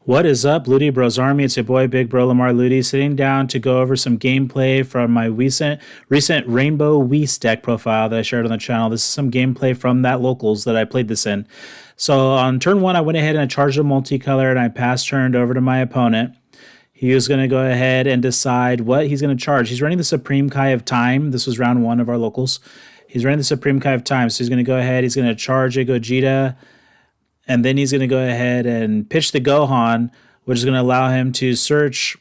What is up, Ludi Bros Army? It's your boy Big Bro Lamar Ludi, sitting down to go over some gameplay from my recent Rainbow Whis deck profile that I shared on the channel. This is some gameplay from that locals that I played this in. So on turn one, I went ahead and I charged a multicolor and I pass turned over to my opponent. He was going to go ahead and decide what he's going to charge. He's running the Supreme Kai of Time. This was round one of our locals. He's running the Supreme Kai of Time, so he's going to go ahead. He's going to charge a Gogeta, and then he's going to go ahead and pitch the Gohan, which is going to allow him to search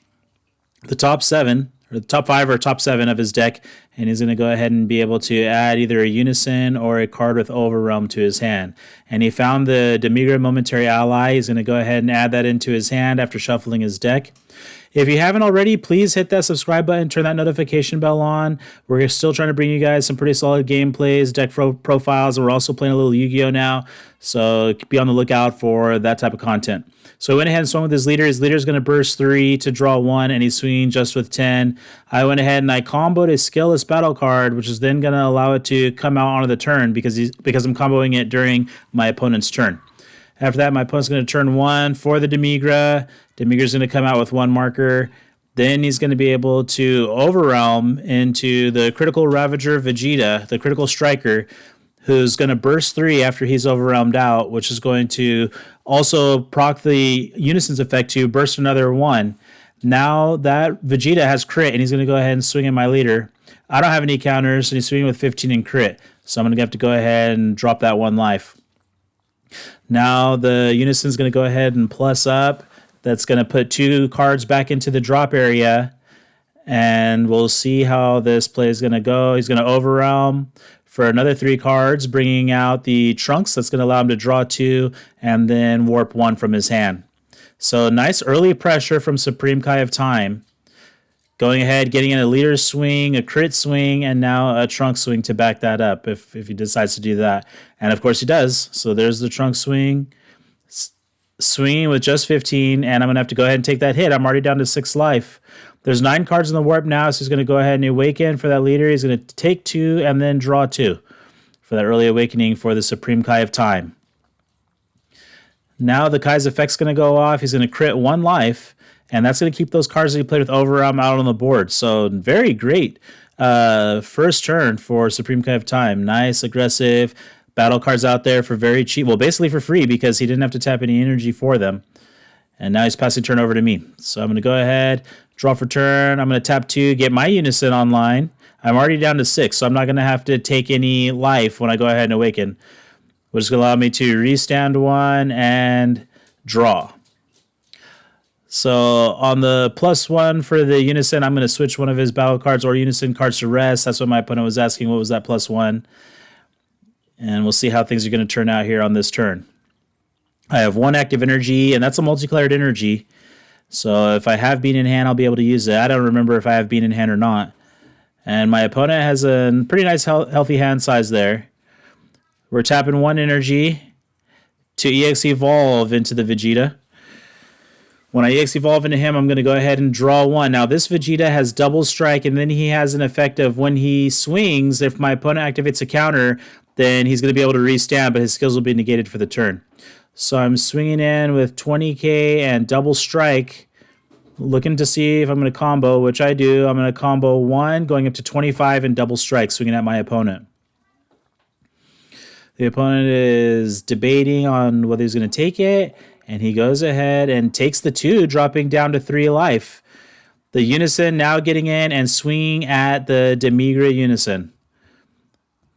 the top seven, or the top five or top seven of his deck, and he's going to go ahead and be able to add either a Unison or a card with Overwhelm to his hand. And he found the Demigra Momentary Ally. He's going to go ahead and add that into his hand after shuffling his deck. If you haven't already, please hit that subscribe button, turn that notification bell on. We're still trying to bring you guys some pretty solid gameplays, deck profiles, and we're also playing a little Yu-Gi-Oh! Now, so be on the lookout for that type of content. So I went ahead and swung with his leader. His leader is going to burst 3 to draw 1, and he's swinging just with 10. I went ahead and I comboed a Skillless Battle card, which is then going to allow it to come out onto the turn because I'm comboing it during my opponent's turn. After that, my opponent's going to turn 1 for the Demigra. Demigra's going to come out with 1 marker. Then he's going to be able to Overwhelm into the Critical Ravager Vegeta, the Critical Striker, who's going to burst 3 after he's overwhelmed out, which is going to also proc the Unison's effect to burst another 1. Now that Vegeta has crit, and he's going to go ahead and swing at my leader. I don't have any counters, and he's swinging with 15 in crit, so I'm going to have to go ahead and drop that 1 life. Now the Unison's going to go ahead and plus up. That's going to put 2 cards back into the drop area, and we'll see how this play is going to go. He's going to Overwhelm for another 3 cards, bringing out the Trunks. That's going to allow him to draw 2 and then warp 1 from his hand. So nice early pressure from Supreme Kai of Time. Going ahead, getting in a leader swing, a crit swing, and now a trunk swing to back that up if he decides to do that. And of course he does. So there's the trunk swing. Swinging with just 15, and I'm going to have to go ahead and take that hit. I'm already down to 6 life. There's 9 cards in the warp now, so he's going to go ahead and awaken for that leader. He's going to take 2 and then draw 2 for that early awakening for the Supreme Kai of Time. Now the Kai's effect's going to go off. He's going to crit 1 life, and that's going to keep those cards that he played with Overwhelm out on the board. So very great first turn for Supreme Kai of Time. Nice, aggressive battle cards out there for very cheap. Well, basically for free because he didn't have to tap any energy for them. And now he's passing turn over to me. So I'm going to go ahead, draw for turn. I'm going to tap 2, get my Unison online. I'm already down to 6, so I'm not going to have to take any life when I go ahead and awaken, which is going to allow me to restand 1 and draw. So on the +1 for the Unison, I'm going to switch one of his battle cards or Unison cards to rest. That's what my opponent was asking. What was that +1? And we'll see how things are going to turn out here on this turn. I have 1 active energy, and that's a multicolored energy. So if I have Bean in hand, I'll be able to use it. I don't remember if I have Bean in hand or not. And my opponent has a pretty nice healthy hand size there. We're tapping 1 energy to EX Evolve into the Vegeta. When I EX Evolve into him, I'm going to go ahead and draw 1. Now, this Vegeta has double strike, and then he has an effect of when he swings, if my opponent activates a counter, then he's going to be able to restand, but his skills will be negated for the turn. So I'm swinging in with 20k and double strike, looking to see if I'm going to combo, which I do. I'm going to combo 1, going up to 25 and double strike, swinging at my opponent. The opponent is debating on whether he's going to take it, and he goes ahead and takes the 2, dropping down to 3 life. The Unison now getting in and swinging at the Demigra Unison.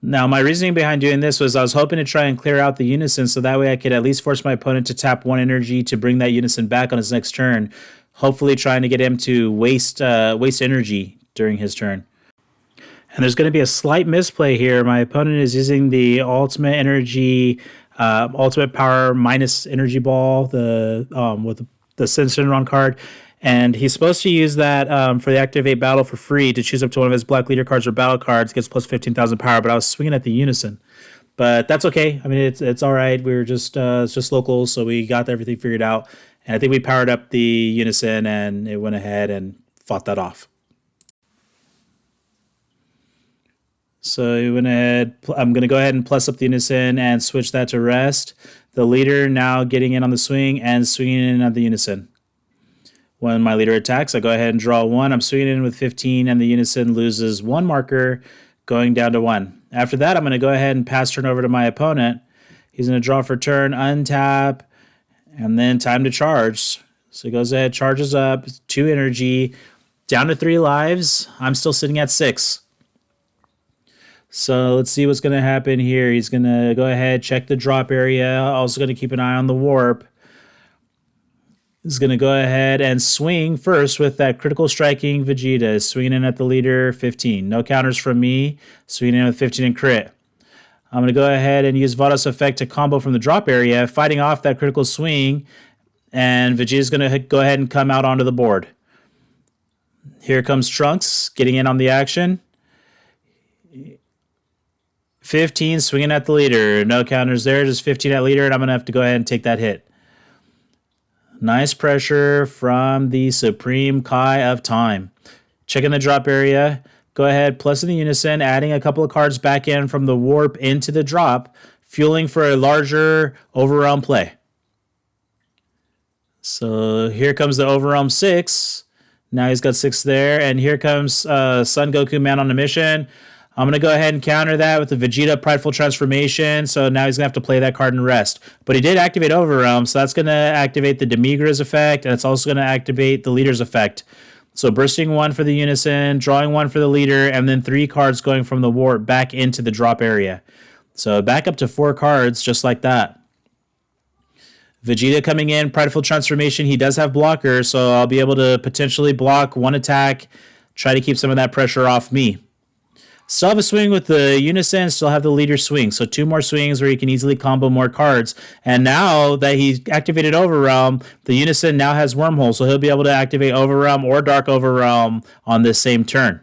Now, my reasoning behind doing this was I was hoping to try and clear out the Unison so that way I could at least force my opponent to tap 1 energy to bring that Unison back on his next turn, hopefully trying to get him to waste energy during his turn. And there's going to be a slight misplay here. My opponent is using the ultimate energy, ultimate power minus energy ball, with the Shenron card. And he's supposed to use that for the Activate Battle for free to choose up to one of his black leader cards or battle cards, gets plus 15,000 power, but I was swinging at the Unison. But that's okay. I mean, it's all right. We were just, it's just locals, so we got everything figured out. And I think we powered up the Unison, and it went ahead and fought that off. So he went ahead. I'm going to go ahead and plus up the Unison and switch that to rest. The leader now getting in on the swing and swinging in at the unison. When my leader attacks, I go ahead and draw 1. I'm swinging in with 15, and the unison loses 1 marker, going down to 1. After that, I'm going to go ahead and pass turn over to my opponent. He's going to draw for turn, untap, and then time to charge. So he goes ahead, charges up, 2 energy, down to 3 lives. I'm still sitting at 6. So let's see what's going to happen here. He's going to go ahead, check the drop area. Also going to keep an eye on the warp. He's going to go ahead and swing first with that critical striking Vegeta. Swinging in at the leader, 15. No counters from me. Swinging in with 15 and crit. I'm going to go ahead and use Vados effect to combo from the drop area, fighting off that critical swing. And Vegeta's going to go ahead and come out onto the board. Here comes Trunks, getting in on the action. 15, swinging at the leader. No counters there, just 15 at leader, and I'm going to have to go ahead and take that hit. Nice pressure from the Supreme Kai of Time. Checking the drop area. Go ahead, plus in the unison, adding a couple of cards back in from the warp into the drop, fueling for a larger Overrealm play. So here comes the Overrealm 6. Now he's got 6 there, and here comes Son Goku Man on a Mission. I'm going to go ahead and counter that with the Vegeta Prideful Transformation, so now he's going to have to play that card and rest. But he did activate Overrealm, so that's going to activate the Demigra's effect, and it's also going to activate the Leader's effect. So bursting 1 for the Unison, drawing 1 for the Leader, and then 3 cards going from the warp back into the drop area. So back up to 4 cards, just like that. Vegeta coming in, Prideful Transformation. He does have blockers, so I'll be able to potentially block 1 attack, try to keep some of that pressure off me. Still have a swing with the Unison, still have the Leader swing. So 2 more swings where he can easily combo more cards. And now that he's activated Overrealm, the Unison now has Wormhole, so he'll be able to activate Overrealm or Dark Overrealm on this same turn.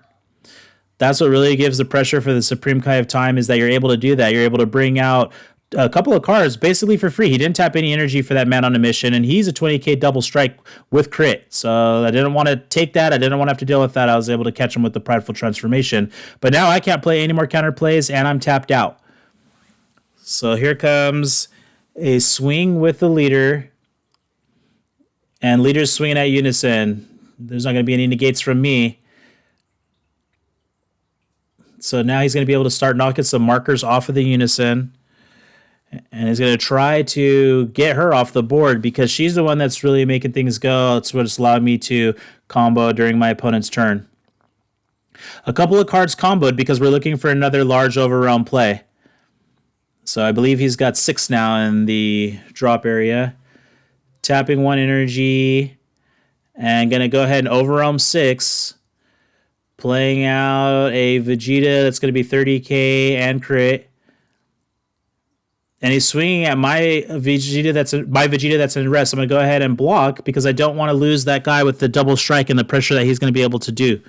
That's what really gives the pressure for the Supreme Kai of Time, is that you're able to do that. You're able to bring out a couple of cards basically for free. He didn't tap any energy for that Man on a Mission, and he's a 20k double strike with crit. So I didn't want to take that. I didn't want to have to deal with that. I was able to catch him with the Prideful Transformation. But now I can't play any more counter plays, and I'm tapped out. So here comes a swing with the Leader, and Leader's swinging at Unison. There's not going to be any negates from me. So now he's going to be able to start knocking some markers off of the Unison. And he's going to try to get her off the board because she's the one that's really making things go. That's what's allowed me to combo during my opponent's turn. A couple of cards comboed because we're looking for another large Overrealm play. So I believe he's got 6 now in the drop area. Tapping 1 energy. And going to go ahead and Overrealm 6. Playing out a Vegeta that's going to be 30k and crit. And he's swinging at my Vegeta that's in rest. I'm going to go ahead and block because I don't want to lose that guy with the double strike and the pressure that he's going to be able to do.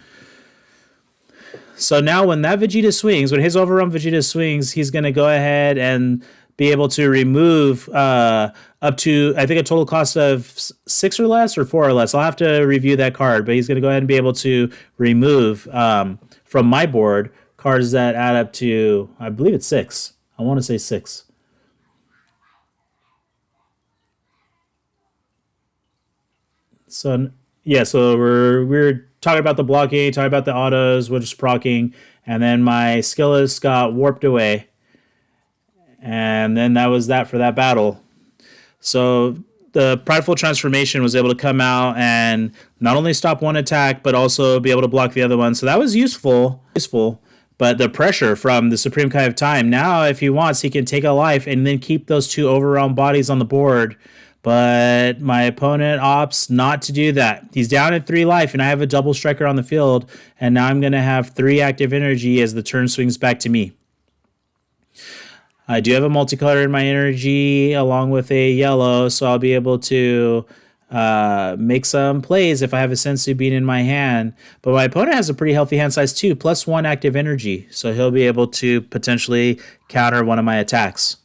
So now when that Vegeta swings, when his Overrealm Vegeta swings, he's going to go ahead and be able to remove up to, I think, a total cost of 6 or less or 4 or less. I'll have to review that card, but he's going to go ahead and be able to remove from my board cards that add up to, I believe it's 6. I want to say 6. So yeah, so we're talking about the blocking, talking about the autos, we're just procking, and then my Skillus got warped away, and then that was that for that battle. So the Prideful Transformation was able to come out and not only stop 1 attack, but also be able to block the other one. So that was useful. But the pressure from the Supreme Kai of Time, now if he wants, he can take a life and then keep those 2 Overrealm bodies on the board. But my opponent opts not to do that. He's down at 3 life, and I have a double striker on the field, and now I'm going to have 3 active energy as the turn swings back to me. I do have a multicolor in my energy along with a yellow, so I'll be able to make some plays if I have a Sensu Bean in my hand. But my opponent has a pretty healthy hand size too, plus 1 active energy, so he'll be able to potentially counter one of my attacks.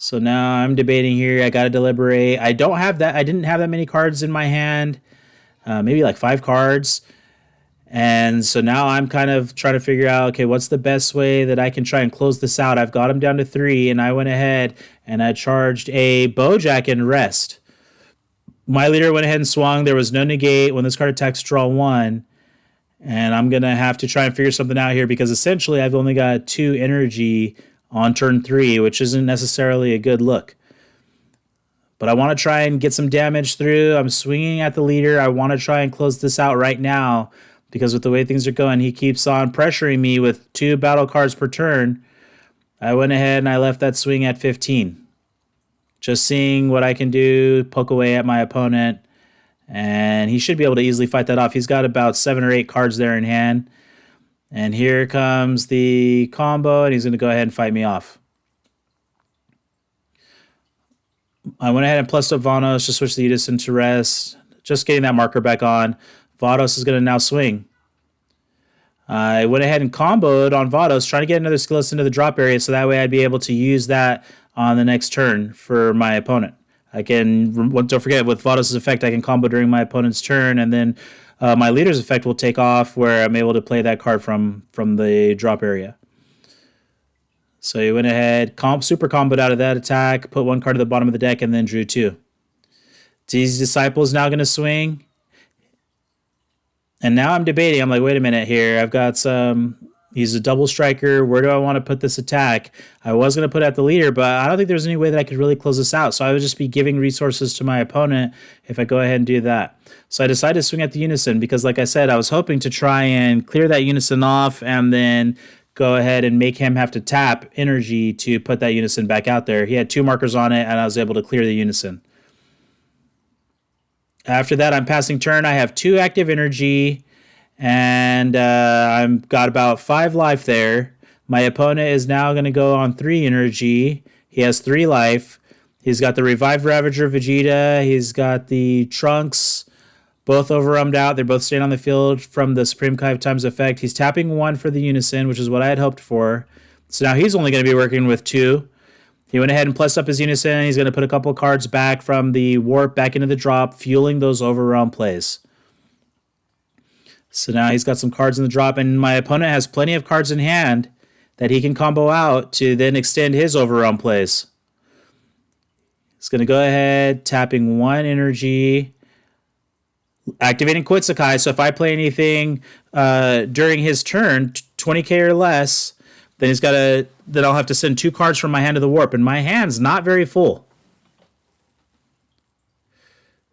So now I'm debating here. I got to deliberate. I didn't have that many cards in my hand. Maybe like 5 cards. And so now I'm kind of trying to figure out, okay, what's the best way that I can try and close this out? I've got him down to 3, and I went ahead and I charged a Bojack in rest. My leader went ahead and swung. There was no negate. When this card attacks, draw 1. And I'm going to have to try and figure something out here because essentially I've only got 2 energy on turn 3, which isn't necessarily a good look. But I want to try and get some damage through. I'm swinging at the leader. I want to try and close this out right now because with the way things are going, he keeps on pressuring me with 2 battle cards per turn. I went ahead and I left that swing at 15. Just seeing what I can do, poke away at my opponent, and he should be able to easily fight that off. He's got about 7 or 8 cards there in hand. And here comes the combo, and he's going to go ahead and fight me off. I went ahead and plussed up Vanos to switch the Edison to rest. Just getting that marker back on. Vados is going to now swing. I went ahead and comboed on Vados, trying to get another skillless into the drop area so that way I'd be able to use that on the next turn for my opponent. I can, don't forget, with Vados' effect, I can combo during my opponent's turn, and then my leader's effect will take off where I'm able to play that card from the drop area. So he went ahead, super comboed out of that attack, put 1 card at the bottom of the deck, and then drew 2. D's Disciple is now going to swing. And now I'm debating. I'm like, wait a minute here. I've got some... He's a double striker. Where do I want to put this attack? I was going to put it at the leader, but I don't think there's any way that I could really close this out. So I would just be giving resources to my opponent if I go ahead and do that. So I decided to swing at the Unison because, like I said, I was hoping to try and clear that Unison off and then go ahead and make him have to tap energy to put that Unison back out there. He had 2 markers on it, and I was able to clear the Unison. After that, I'm passing turn. I have 2 active energy, and I've got about 5 life there. My opponent is now going to go on 3 energy. He has 3 life. He's got the Revived Ravager Vegeta. He's got the Trunks, both overwhelmed out. They're both staying on the field from the Supreme Kai times effect. He's tapping 1 for the Unison, which is what I had hoped for. So now he's only going to be working with 2. He went ahead and plussed up his Unison. He's going to put a couple cards back from the Warp back into the drop, fueling those overwhelm plays. So now he's got some cards in the drop, and my opponent has plenty of cards in hand that he can combo out to then extend his overwhelm plays. He's going to go ahead, tapping 1 energy, activating Quetzalcoatl. So if I play anything during his turn, 20k or less, then then I'll have to send 2 cards from my hand to the Warp, and my hand's not very full.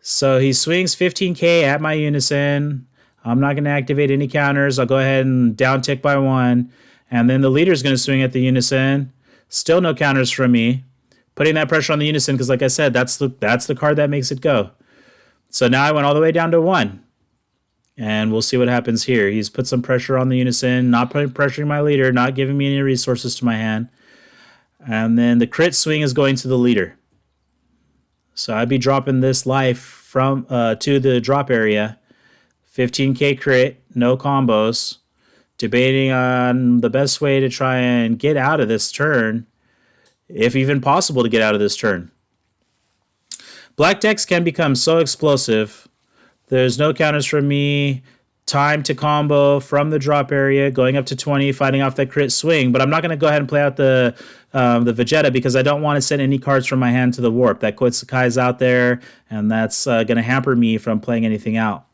So he swings 15k at my Unison. I'm not going to activate any counters. I'll go ahead and down tick by 1. And then the leader's going to swing at the Unison. Still no counters from me. Putting that pressure on the Unison because, like I said, that's the card that makes it go. So now I went all the way down to 1. And we'll see what happens here. He's put some pressure on the Unison, not pressuring my leader, not giving me any resources to my hand. And then the crit swing is going to the leader. So I'd be dropping this life from to the drop area. 15k crit, no combos. Debating on the best way to try and get out of this turn, if even possible to get out of this turn. Black decks can become so explosive. There's no counters from me. Time to combo from the drop area, going up to 20, fighting off that crit swing. But I'm not going to go ahead and play out the Vegeta because I don't want to send any cards from my hand to the Warp. That Quetzalcoatl's out there, and that's going to hamper me from playing anything out.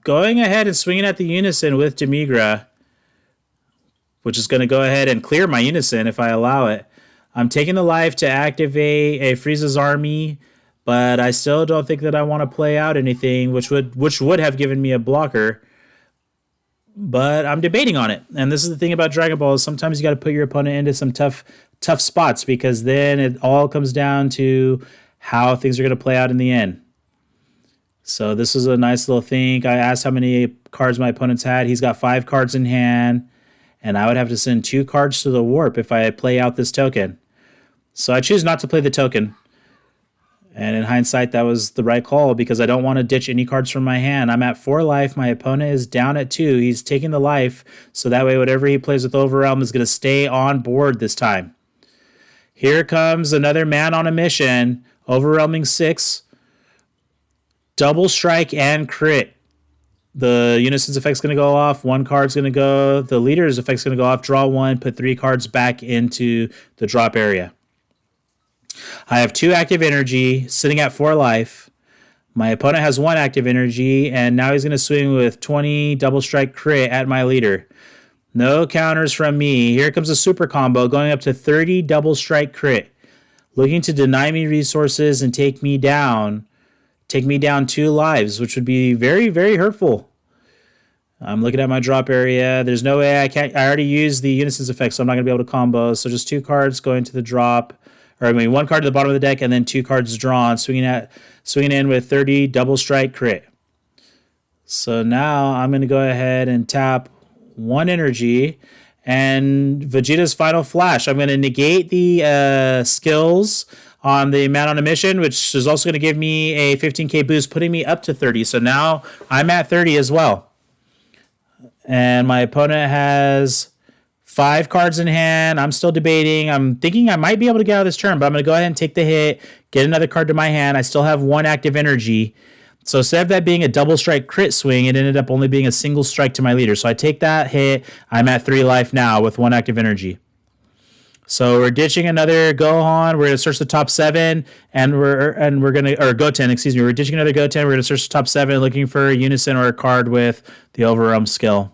Going ahead and swinging at the Unison with Demigra, which is going to go ahead and clear my Unison if I allow it. I'm taking the life to activate a Frieza's Army, but I still don't think that I want to play out anything, which would have given me a blocker. But I'm debating on it. And this is the thing about Dragon Ball, is sometimes you got to put your opponent into some tough spots because then it all comes down to how things are going to play out in the end. So this is a nice little thing. I asked how many cards my opponent's had. He's got 5 cards in hand, and I would have to send 2 cards to the Warp if I play out this token. So I choose not to play the token. And in hindsight, that was the right call because I don't want to ditch any cards from my hand. I'm at 4 life. My opponent is down at 2. He's taking the life, so that way whatever he plays with Overwhelm is going to stay on board this time. Here comes another man on a mission, overwhelming 6. double strike and crit. The Unison's effect's going to go off. One card's going to go. The leader's effect's going to go off. Draw one. Put 3 cards back into the drop area. I have 2 active energy sitting at 4 life. My opponent has 1 active energy, and now he's going to swing with 20 double strike crit at my leader. No counters from me. Here comes a super combo going up to 30 double strike crit. Looking to deny me resources and take me down. Take me down 2 lives, which would be very, very hurtful. I'm looking at my drop area. There's no way I can't. I already used the Unison's effect, so I'm not going to be able to combo. So just 2 cards going to the drop. Or I mean, 1 card to the bottom of the deck and then 2 cards drawn. Swinging in with 30 double strike crit. So now I'm going to go ahead and tap 1 energy. And Vegeta's final flash. I'm going to negate the skills on the man on a mission, which is also going to give me a 15k boost, putting me up to 30. So now I'm at 30 as well. And my opponent has 5 cards in hand. I'm still debating. I'm thinking I might be able to get out of this turn, but I'm going to go ahead and take the hit, get another card to my hand. I still have 1 active energy. So instead of that being a double strike crit swing, it ended up only being a single strike to my leader. So I take that hit. I'm at 3 life now with 1 active energy. So we're ditching another Gohan. We're going to search the top 7, and we're going to, or Goten, excuse me. We're ditching another Goten. We're going to search the top 7, looking for a Unison or a card with the Overwhelm skill.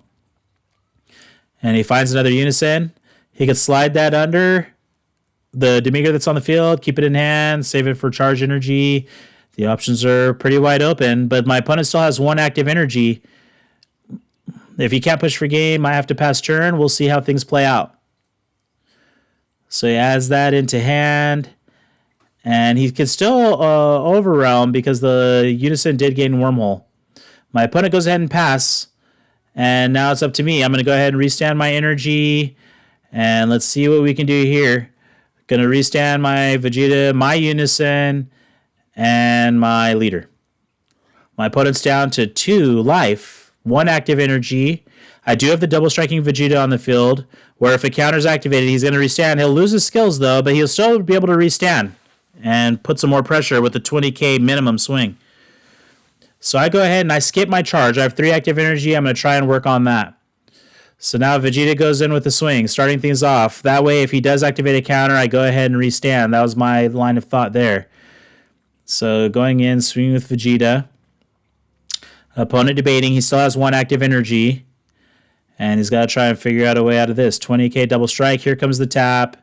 And he finds another Unison. He could slide that under the Demigra that's on the field, keep it in hand, save it for charge energy. The options are pretty wide open, but my opponent still has 1 active energy. If he can't push for game, I have to pass turn. We'll see how things play out. So he adds that into hand, and he can still overwhelm because the Unison did gain Wormhole. My opponent goes ahead and pass, and now it's up to me. I'm going to go ahead and restand my energy, and let's see what we can do here. Going to restand my Vegeta, my Unison, and my leader. My opponent's down to 2 life, 1 active energy. I do have the double striking Vegeta on the field, where if a counter's activated, he's going to restand. He'll lose his skills, though, but he'll still be able to restand and put some more pressure with the 20k minimum swing. So I go ahead and I skip my charge. I have 3 active energy. I'm going to try and work on that. So now Vegeta goes in with the swing, starting things off. That way, if he does activate a counter, I go ahead and restand. That was my line of thought there. So going in, swinging with Vegeta. Opponent debating. He still has 1 active energy. And he's got to try and figure out a way out of this. 20k double strike. Here comes the tap.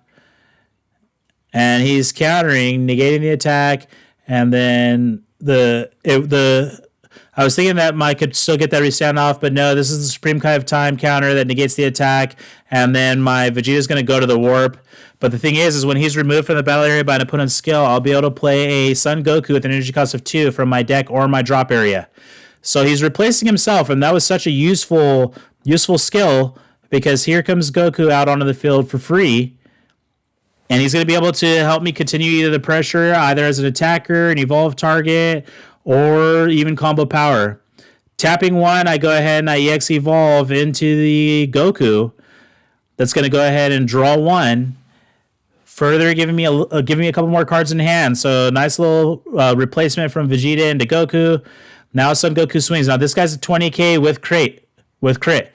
And he's countering, negating the attack. And then I was thinking that I could still get that restand off, but no, this is the Supreme Kai of Time counter that negates the attack. And then my Vegeta's going to go to the warp. But the thing is when he's removed from the battle area by an opponent's skill, I'll be able to play a Son Goku with an energy cost of 2 from my deck or my drop area. So he's replacing himself, and that was such a useful skill because here comes Goku out onto the field for free, and he's going to be able to help me continue either the pressure, either as an attacker, an evolved target, or even combo power. Tapping 1, I go ahead and I EX evolve into the Goku. That's going to go ahead and draw 1. Further giving me a couple more cards in hand. So nice little replacement from Vegeta into Goku. Now Son Goku swings. Now this guy's a 20k with crit.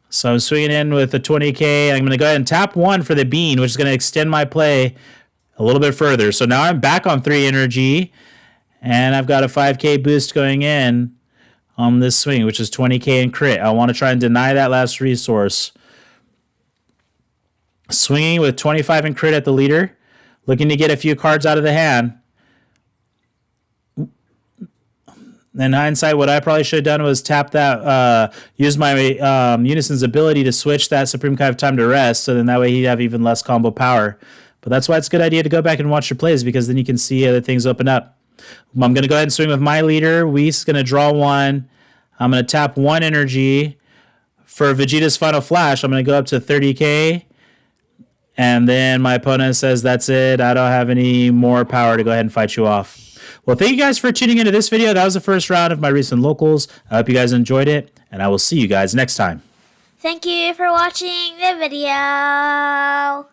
So I'm swinging in with a 20k. I'm going to go ahead and tap 1 for the bean, which is going to extend my play a little bit further. So now I'm back on 3 energy, and I've got a 5k boost going in on this swing, which is 20k in crit. I want to try and deny that last resource. Swinging with 25 in crit at the leader, looking to get a few cards out of the hand. In hindsight, what I probably should have done was tap that, use my Unison's ability to switch that Supreme Kai of Time to rest, so then that way he'd have even less combo power. But that's why it's a good idea to go back and watch your plays, because then you can see other things open up. I'm going to go ahead and swing with my leader. Whis is going to draw 1. I'm going to tap 1 energy. For Vegeta's final flash, I'm going to go up to 30k. And then my opponent says, that's it. I don't have any more power to go ahead and fight you off. Well, thank you guys for tuning into this video. That was the first round of my recent locals. I hope you guys enjoyed it, and I will see you guys next time. Thank you for watching the video.